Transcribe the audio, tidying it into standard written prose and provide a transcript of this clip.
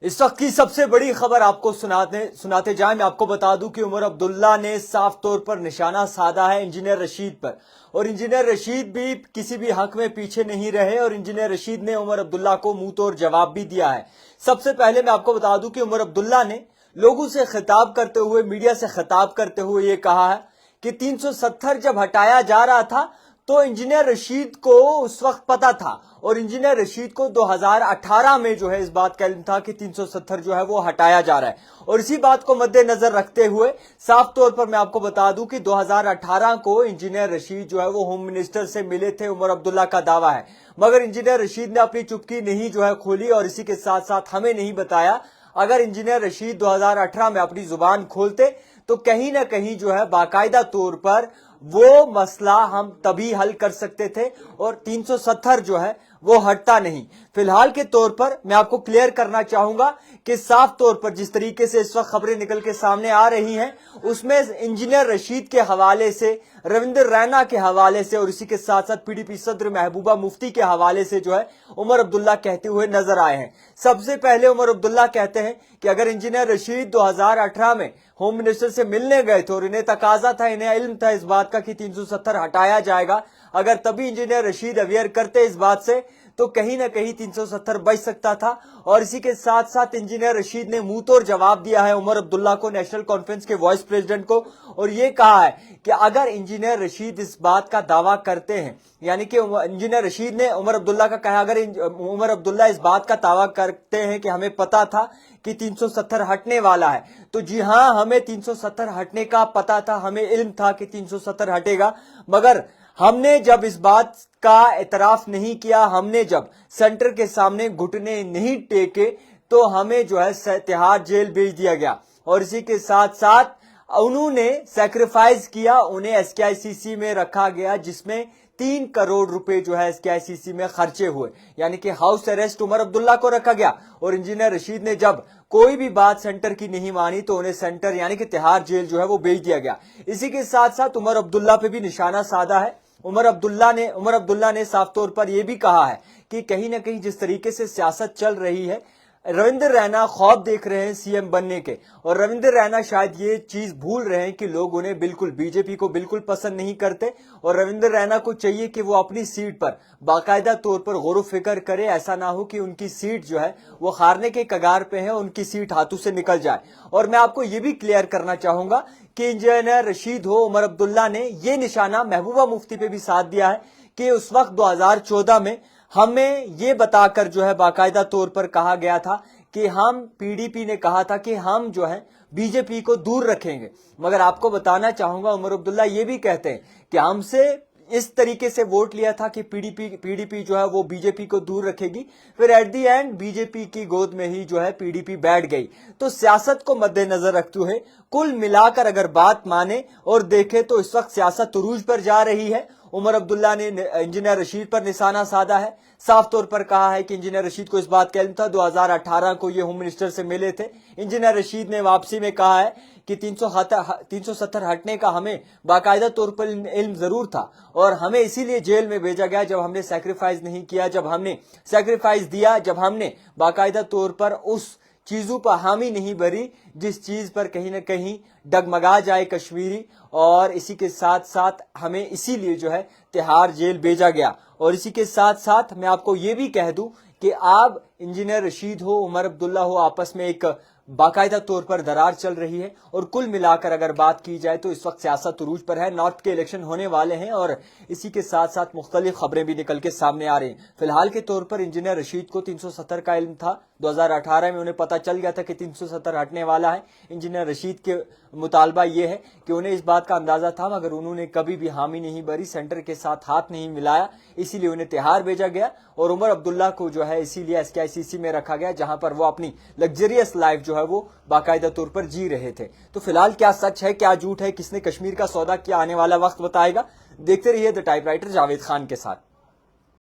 इस वक्त की सबसे बड़ी खबर आपको सुनाते जाए। मैं आपको बता दूं कि उमर अब्दुल्ला ने साफ तौर पर निशाना साधा है इंजीनियर रशीद पर, और इंजीनियर रशीद भी किसी भी हक में पीछे नहीं रहे और इंजीनियर रशीद ने उमर अब्दुल्ला को मुंह तोड़ जवाब भी दिया है। सबसे पहले मैं आपको बता दूं कि उमर अब्दुल्ला ने लोगों से खिताब करते हुए, मीडिया से खिताब करते हुए ये कहा है कि 370 जब हटाया जा रहा था तो इंजीनियर रशीद को उस वक्त पता था, और इंजीनियर रशीद को 2018 में जो है इस बात का इल्म था कि 370 जो है वो हटाया जा रहा है। और इसी बात को मद्देनजर रखते हुए साफ तौर पर मैं आपको बता दूं कि 2018 को इंजीनियर रशीद जो है वो होम मिनिस्टर से मिले थे, उमर अब्दुल्ला का दावा है। मगर इंजीनियर रशीद ने अपनी चुप्पी नहीं जो है खोली, और इसी के साथ साथ हमें नहीं बताया। अगर इंजीनियर रशीद 2018 में अपनी जुबान खोलते तो कहीं ना कहीं जो है बाकायदा तौर पर वो मसला हम तभी हल कर सकते थे और 370 जो है वो हटता नहीं। फिलहाल के तौर पर मैं आपको क्लियर करना चाहूंगा कि साफ तौर पर जिस तरीके से इस वक्त खबरें निकल के सामने आ रही हैं उसमें इंजीनियर रशीद के हवाले से, रविंद्र रैना के हवाले से और इसी के साथ साथ पीडीपी सदर महबूबा मुफ्ती के हवाले से जो है उमर अब्दुल्ला कहते हुए नजर आए हैं। सबसे पहले उमर अब्दुल्ला कहते हैं कि अगर इंजीनियर रशीद 2018 में होम मिनिस्टर से मिलने गए थे और इन्हें तकाजा था, इन्हें इल्म था इस बात का कि 370 हटाया जाएगा, अगर तभी इंजीनियर रशीद अवेयर करते इस बात से तो कहीं ना कहीं 370 बच सकता था। और इसी के साथ साथ इंजीनियर रशीद ने मुंह तोड़ जवाब दिया है उमर अब्दुल्ला को, नेशनल कॉन्फ्रेंस के वाइस प्रेसिडेंट को, और ये कहा है कि अगर इंजीनियर रशीद इस बात का दावा करते हैं, यानी कि इंजीनियर रशीद ने उमर अब्दुल्ला का कहा, अगर उमर अब्दुल्ला इस बात का दावा करते हैं कि हमें पता था कि 370 हटने वाला है, तो जी हां, हमें 370 हटने का पता था, हमें इल्म था कि 370 हटेगा, मगर हमने जब इस बात का एतराफ नहीं किया, हमने जब सेंटर के सामने घुटने नहीं टेके तो हमें जो है तिहाड़ जेल भेज दिया गया। और इसी के साथ साथ उन्होंने सैक्रिफाइस किया, उन्हें एसकेआईसीसी में रखा गया जिसमें 3 करोड़ रुपए जो है एसकेआईसीसी में खर्चे हुए, यानी कि हाउस अरेस्ट उमर अब्दुल्ला को रखा गया। और इंजीनियर रशीद ने जब कोई भी बात सेंटर की नहीं मानी तो उन्हें सेंटर यानी कि तिहाड़ जेल जो है वो भेज दिया गया। इसी के साथ साथ उमर अब्दुल्ला पे भी निशाना साधा है। उमर अब्दुल्ला ने साफ तौर पर यह भी कहा है कि कहीं ना कहीं जिस तरीके से सियासत चल रही है, रविंद्र रैना ख्वाब देख रहे हैं सीएम बनने के, और रविंद्र रैना शायद ये चीज भूल रहे हैं कि लोग उन्हें बिल्कुल, बीजेपी को बिल्कुल पसंद नहीं करते, और रविंद्र रैना को चाहिए कि वो अपनी सीट पर बाकायदा तौर पर गौर फिक्र करे। ऐसा ना हो कि उनकी सीट जो है वो हारने के कगार पे है, उनकी सीट हाथों से निकल जाए। और मैं आपको ये भी क्लियर करना चाहूंगा कि इंजीनियर रशीद हो, उमर अब्दुल्ला ने ये निशाना महबूबा मुफ्ती पे भी साथ दिया है कि उस वक्त 2014 में हमें ये बताकर जो है बाकायदा तौर पर कहा गया था कि हम, पीडीपी ने कहा था कि हम जो है बीजेपी को दूर रखेंगे। मगर आपको बताना चाहूंगा उमर अब्दुल्ला ये भी कहते हैं कि हमसे इस तरीके से वोट लिया था कि पीडीपी जो है वो बीजेपी को दूर रखेगी, फिर एट दी एंड बीजेपी की गोद में ही जो है पीडीपी बैठ गई। तो सियासत को मद्देनजर रखते हुए कुल मिलाकर अगर बात माने और देखे तो इस वक्त सियासत तुरूज पर जा रही है। उमर अब्दुल्ला ने इंजीनियर रशीद पर निशाना साधा है, साफ तौर पर कहा है कि इंजीनियर रशीद को इस बात का इल्म था, 2018 को ये होम मिनिस्टर से मिले थे। इंजीनियर रशीद ने वापसी में कहा है कि 370 हटने का हमें बाकायदा तौर पर इल्म जरूर था और हमें इसीलिए जेल में भेजा गया जब हमने सैक्रिफाइस नहीं किया, जब हमने सैक्रिफाइस दिया, जब हमने बाकायदा तौर पर उस चीजों पर हामी नहीं भरी जिस चीज पर कहीं ना कहीं डगमगा जाए कश्मीरी, और इसी के साथ साथ हमें इसीलिए जो है तिहाड़ जेल भेजा गया। और इसी के साथ साथ मैं आपको ये भी कह दूं कि आप इंजीनियर रशीद हो, उमर अब्दुल्ला हो, आपस में एक बाकायदा तौर पर दरार चल रही है। और कुल मिलाकर अगर बात की जाए तो इस वक्त सियासत उरूज पर है, नॉर्थ के इलेक्शन होने वाले हैं और इसी के साथ साथ मुख्तलिफ खबरें भी निकल के सामने आ रही हैं। फिलहाल के तौर पर इंजीनियर रशीद को 370 का इल्म था, 2018 में उन्हें पता चल गया था कि 370 हटने वाला है। इंजीनियर रशीद के मुतालबा ये है कि उन्हें इस बात का अंदाजा था, मगर उन्होंने कभी भी हामी नहीं भरी, सेंटर के साथ हाथ नहीं मिलाया, इसीलिए उन्हें तिहाड़ भेजा गया। और उमर अब्दुल्ला को जो है इसीलिए एसकेआईसीसी में रखा गया जहां पर वो अपनी लग्जरियस लाइफ जो है वो बाकायदा तौर पर जी रहे थे। तो फिलहाल क्या सच है क्या झूठ है, किसने कश्मीर का सौदा किया, आने वाला वक्त बताएगा। देखते रहिए द टाइपराइटर जावेद खान के साथ।